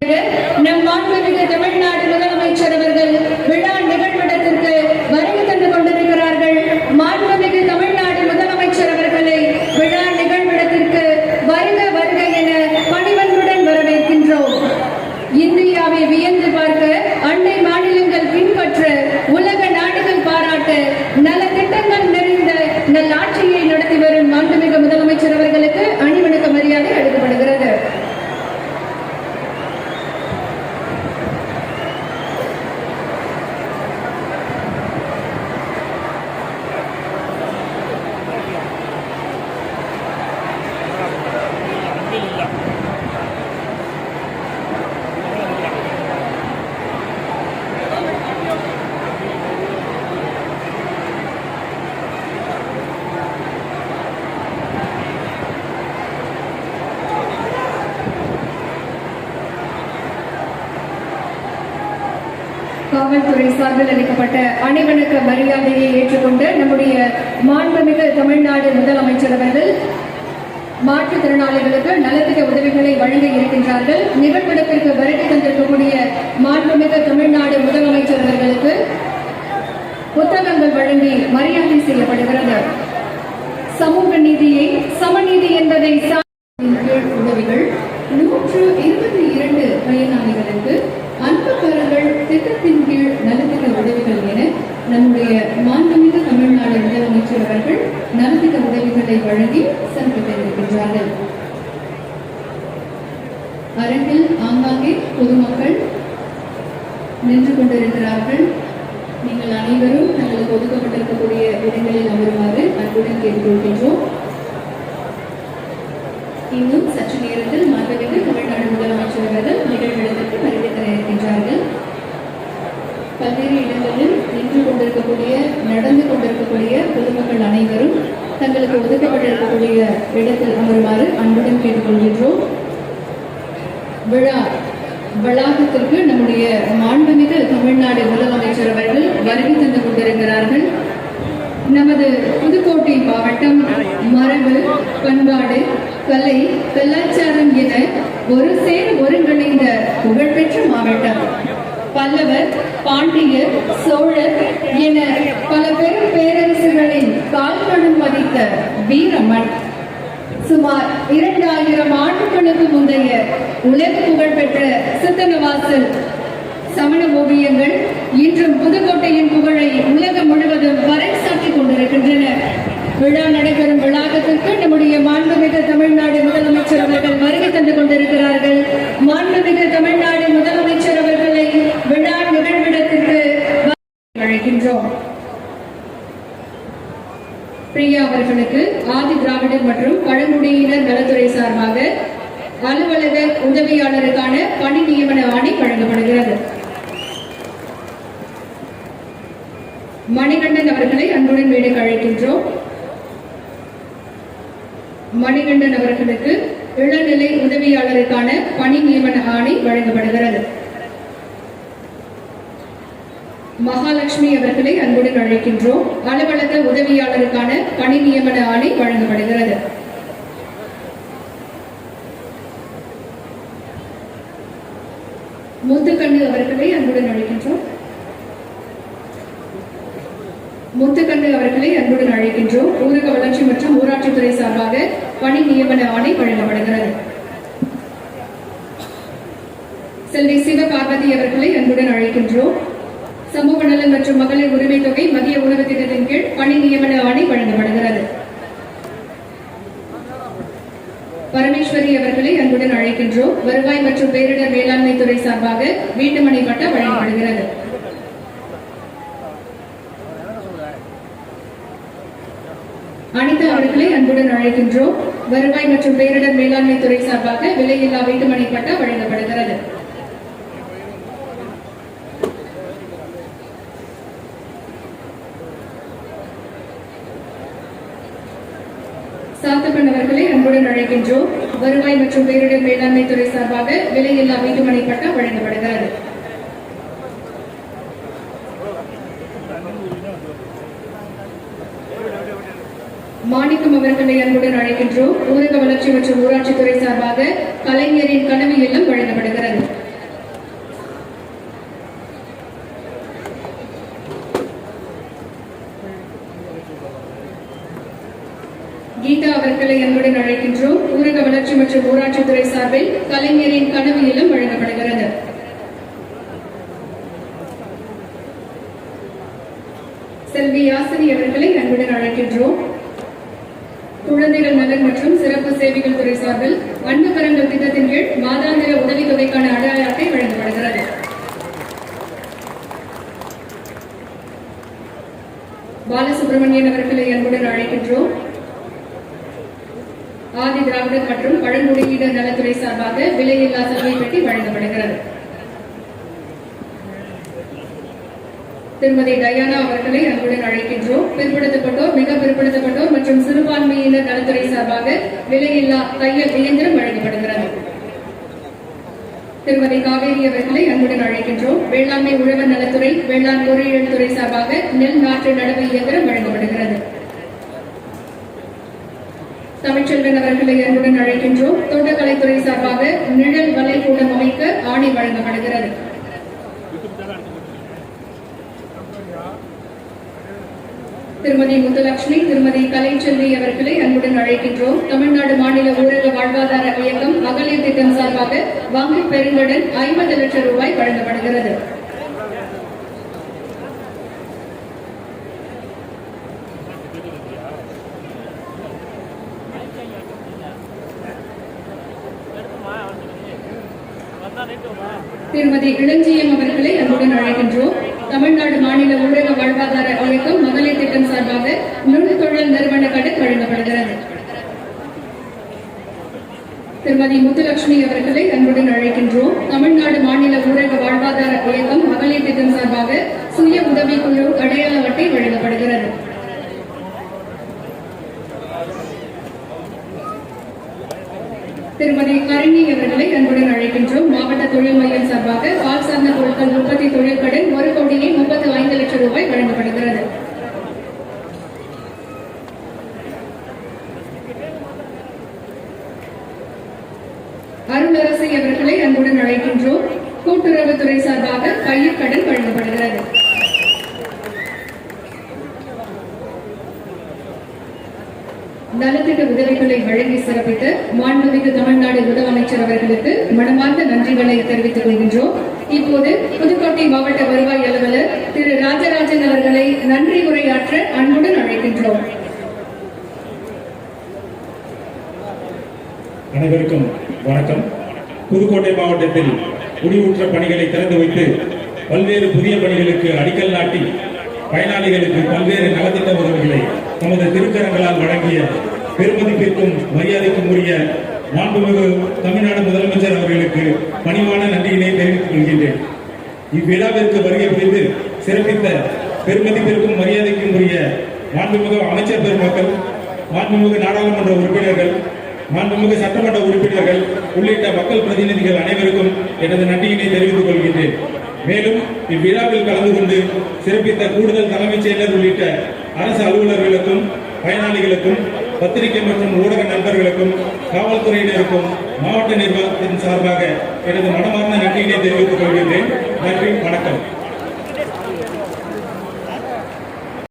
நம் மாண்புமிகு தமிழ்நாடு முதலமைச்சர் அவர்கள் விழா நிகழ்விடத்திற்கு வருகை தந்து கொண்டிருக்கிறார்கள். மாண்புமிகு தமிழ்நாடு முதலமைச்சர் அவர்களை விழா நிகழ்விடத்திற்கு வருக வருக என பணிவன்புடன் வரவேற்கின்றோம். இந்தியாவை வியந்து பார்க்க, அண்டை மாநிலங்கள் பின்பற்ற, உலக நாடுகள் பாராட்ட, நல திட்டங்கள் நிறைந்த நல்லாட்சியை நடத்தி வரும் மாண்புமிகு முதலமைச்சர் அவர்களுக்கு அணிவணக்க மரியாதை அளிக்கப்படுகிறது. காவல்துறை சார்பில் அளிக்கப்பட்ட அணிவணக்க மரியாதையை ஏற்றுக்கொண்டு நம்முடைய மாண்புமிகு தமிழ்நாடு முதலமைச்சர் அவர்கள் மாற்றுத்திறனாளிகளுக்கு நலத்திட்ட உதவிகளை வழங்க இருக்கின்றார்கள். நிகழ்விடத்திற்கு வருகை தந்திருக்கக்கூடிய மாண்புமிகு தமிழ்நாடு முதலமைச்சர் அவர்களுக்கு புத்தகங்கள் வழங்கி மரியாதை செய்யப்படுகிறது. சமூக நீதியை சமநீதி என்பதை உதவிகள் 122 பயனாளிகளுக்கு அன்புக்காரர்கள் திட்டத்தின் கீழ் நலத்திட்ட உதவிகள் என நம்முடைய மாண்புமிகு தமிழ்நாடு முதலமைச்சர் அவர்கள் நலத்திட்ட உதவிகளை வழங்கி சிறப்பித்திருக்கின்றார்கள். அரங்கில் ஆங்காங்கே பொதுமக்கள் நின்று கொண்டிருக்கிறார்கள். நீங்கள் அனைவரும் தங்களுக்கு ஒதுக்கப்பட்டிருக்கக்கூடிய இடங்களில் அமருமாறு அன்புடன் கேட்டுக்கொள்கின்றோம். இன்னும் சற்று நேரத்தில் மாண்புமிகு தமிழ்நாடு முதலமைச்சர் அவர்கள் நிகழ்விடத்திற்கு வருகை தர இருக்கின்றார்கள். பல்வேறு இடங்களில் நின்று கொண்டிருக்கக்கூடிய, நடந்து கொண்டிருக்கக்கூடிய பொதுமக்கள் அனைவரும் தங்களுக்கு ஒதுக்கப்பட்டிருக்கக்கூடிய இடத்தில் அமருமாறு அன்புடன் கேட்டுக்கொள்கின்றோம். விழா வளாகத்திற்கு நம்முடைய மாண்புமிகு தமிழ்நாடு முதலமைச்சர் அவர்கள் வருகை தந்து கொண்டிருக்கிறார்கள். நமது புதுக்கோட்டை மாவட்டம் மரபு, பண்பாடு, கலை, கலாச்சாரம் என ஒரு சேர் ஒருங்கிணைந்த புகழ்பெற்ற மாவட்டம். பல்லவர், பாண்டியர், சோழர் என பல பெரும் பேரரசுகளின் கால்களும் மதித்த வீரமண். சுமார் 2000 ஆண்டுகளுக்கு முந்தைய உலக புகழ்பெற்ற சித்தனவாசல் சமண ஓவியங்கள் இன்றும் புதுக்கோட்டையின் புகழை உலகம் முழுவதும் பறைசாற்றிக் கொண்டிருக்கின்றன. விழா நடைபெறும் வளாகத்திற்கு நம்முடைய மாண்புமிகு தமிழ்நாடு முதலமைச்சர் அவர்கள் வருகை தந்து கொண்டிருக்கிறார்கள். மாண்புமிகு தமிழ்நாடு முதலமைச்சர் அவர்களை விழா நிகழ்விடத்திற்கு அழைக்கின்றோம். பிரியா அவர்களுக்கு ஆதி திராவிடர் மற்றும் பழங்குடியினர் நலத்துறை சார்பாக அலுவலக உதவியாளருக்கான பணி நியமன ஆணை வழங்கப்படுகிறது. மணிகண்டன் அவர்களை அன்புடன் மேடைக்கு அழைக்கின்றோம். மணிகண்டன் அவர்களுக்கு இளநிலை உதவியாளருக்கான பணி நியமன ஆணை வழங்கப்படுகிறது. மகாலட்சுமி அவர்களை அன்புடன் அழைக்கின்றோம். அலுவலக உதவியாளருக்கான பணி நியமன ஆணை வழங்கப்படுகிறது. முத்துக்கண்ணு அவர்களை அன்புடன் அழைக்கின்றோம். முத்துக்கண்ணு அவர்களை அன்புடன் அழைக்கின்றோம். ஊரக வளர்ச்சி மற்றும் ஊராட்சித்துறை சார்பாக பணி நியமன ஆணை வழங்கப்படுகிறது. செல்வி சிவபார்வதி அவர்களை அன்புடன் அழைக்கின்றோம். சமூக நலன் மற்றும் மகளிர் உரிமை தொகை மத்திய உணவு திட்டத்தின் கீழ் பணி நியமன ஆணை வழங்கப்படுகிறது. பரமேஸ்வரி அவர்களை அன்புடன் அழைக்கின்றோம். வருவாய் மற்றும் பேரிடர் மேலாண்மை துறை சார்பாக வீட்டுமனை பட்டா வழங்கப்படுகிறது. அனிதா அவர்களை அன்புடன் அழைக்கின்றோம். வருவாய் மற்றும் பேரிடர் மேலாண்மை துறை சார்பாக விலையில்லா வீட்டுமனை பட்டா வழங்கப்படுகிறது. சாத்தப்பன் அவர்களை அன்புடன் அழைக்கின்றோம். வருவாய் மற்றும் பேரிடர் மேலாண்மை துறை சார்பாக விலையில்லா வீட்டுமனை பட்டா வழங்கப்படுகிறது. மாணிக்கம் அவர்களை அன்புடன் அழைக்கின்றோம். ஊரக வளர்ச்சி மற்றும் ஊராட்சித்துறை சார்பாக கலைஞரின் கனவு இல்லம் வழங்கப்படுகிறது. சார்பில் கலைஞரின் கனவு இல்லம் வழங்கப்படுகிறது. செல்வி யாசினி அவர்களை அன்புடன் அழைக்கின்றோம். குழந்தைகள் நலன் மற்றும் சிறப்பு சேவைகள் துறை சார்பில் அன்பு கரங்கள் திட்டத்தின் கீழ் மாதாந்திர உதவித்தொகைக்கான அடையாள அட்டை வழங்கப்படுகிறது. பாலசுப்ரமணியன் அவர்களை அன்புடன் அழைக்கின்றோம். ஆதி திராவிடர் மற்றும் பழங்குடியினர் நலத்துறை சார்பாக விலையில்லா சலுகை பெட்டி வழங்கப்படுகிறது. திருமதி டயானா அவர்களை அன்புடன் அழைக்கின்றோம். பிற்படுத்தப்பட்டோர், மிக பிற்படுத்தப்பட்டோர் மற்றும் சிறுபான்மையினர் நலத்துறை சார்பாக விலையில்லா தையல் இயந்திரம் வழங்கப்படுகிறது. திருமதி காவேரி அவர்களை அன்புடன் அழைக்கின்றோம். வேளாண்மை உழவர் நலத்துறை, வேளாண் பொறியியல் துறை சார்பாக நெல் நாற்று நடவு இயந்திரம் வழங்கப்படுகிறது. தமிழ்ச்செல்வன் அவர்களை அன்புடன் அழைக்கின்றோம். தோட்டக்கலைத்துறை சார்பாக நிழல் வலைக்கூடம் அமைக்க ஆணை வழங்கப்படுகிறது. திருமதி முத்துலட்சுமி, திருமதி கலைச்செல்வி அவர்களை அன்புடன் அழைக்கின்றோம். தமிழ்நாடு மாநில ஊரக வாழ்வாதார இயக்கம் மகளிர் திட்டம் சார்பாக வங்கி பெருங்கடன் 50 லட்சம் ரூபாய் வழங்கப்படுகிறது. திருமதி இளஞ்சியம் அவர்களை அன்புடன் அழைக்கின்றோம். தமிழ்நாடு மாநில ஊரக வாழ்வாதார இயக்கம் மகளிர் திட்டம் சார்பாக நுண்தொழில் நிறுவன கடன் வழங்கப்படுகிறது. திருமதி முத்துலட்சுமி அவர்களை அன்புடன் அழைக்கின்றோம். தமிழ்நாடு மாநில ஊரக வாழ்வாதார இயக்கம் மகளிர் திட்டம் சார்பாக சுய உதவிக்குழு அடையாள அட்டை வழங்கப்படுகிறது. திருமதி கருணி அவர்களை அன்புடன் அழைக்கின்றோம். மாவட்ட தொழில் மையம் சார்பாக பால் சார்ந்த பொருட்கள் உற்பத்தி தொழில் கடன் 1,35 லட்சம் ரூபாய் வழங்கப்படுகிறது. அருளரசி அவர்களை அன்புடன் அழைக்கின்றோம். கூட்டுறவுத்துறை சார்பாக பயிர் கடன் வழங்கப்படுகிறது. நலத்திட்ட உதவிகளை வழங்கி சிறப்பித்த மாண்புமிகு தமிழ்நாடு முதலமைச்சர் அவர்களுக்கு மனமார்ந்த நன்றிகளை தெரிவித்துக் கொள்கின்றோம். இப்போது புதுக்கோட்டை மாவட்ட வருவாய் அலுவலர் திரு ராஜராஜன் அவர்களை நன்றி உரையாற்ற அன்புடன் அழைக்கின்றோம். அனைவருக்கும் வணக்கம். புதுக்கோட்டை மாவட்டத்தில் குடியுற்ற பணிகளை திறந்து வைத்து பல்வேறு புதிய பணிகளுக்கு அடிக்கல் நாட்டி பயனாளிகளுக்கு பல்வேறு நலத்திட்ட உதவிகளை தமது திருக்கரங்களால் வழங்கிய பெருமதிப்பிற்கும் மரியாதைக்கும் உரிய மாண்புமிகு தமிழ்நாடு முதலமைச்சர் அவர்களுக்கு பணிவான நன்றியினை தெரிவித்துக் கொள்கின்றேன். இவ்விழாவிற்கு வருகை புரிந்து சிறப்பித்த பெருமதிப்பிற்கும் மரியாதைக்கும் உரிய மாண்புமிகு அமைச்சர் பெருமக்கள், மாண்புமிகு நாடாளுமன்ற உறுப்பினர்கள், மாண்புமிகு சட்டமன்ற உறுப்பினர்கள் உள்ளிட்ட மக்கள் பிரதிநிதிகள் அனைவருக்கும் எனது நன்றியினை தெரிவித்துக் கொள்கின்றேன். மேலும் இவ்விழாவில் கலந்து கொண்டு சிறப்பித்த கூடுதல் தலைமைச் செயலர் உள்ளிட்ட அரசு அலுவலர்களுக்கும், பயனாளிகளுக்கும், பத்திரிகை மற்றும் ஊடக நண்பர்களுக்கும், காவல்துறையினருக்கும் மாவட்ட நிர்வாகத்தின் சார்பாக எனது மனமார்ந்த நன்றியினை தெரிவித்துக் கொள்கின்றேன். நன்றி, வணக்கம்.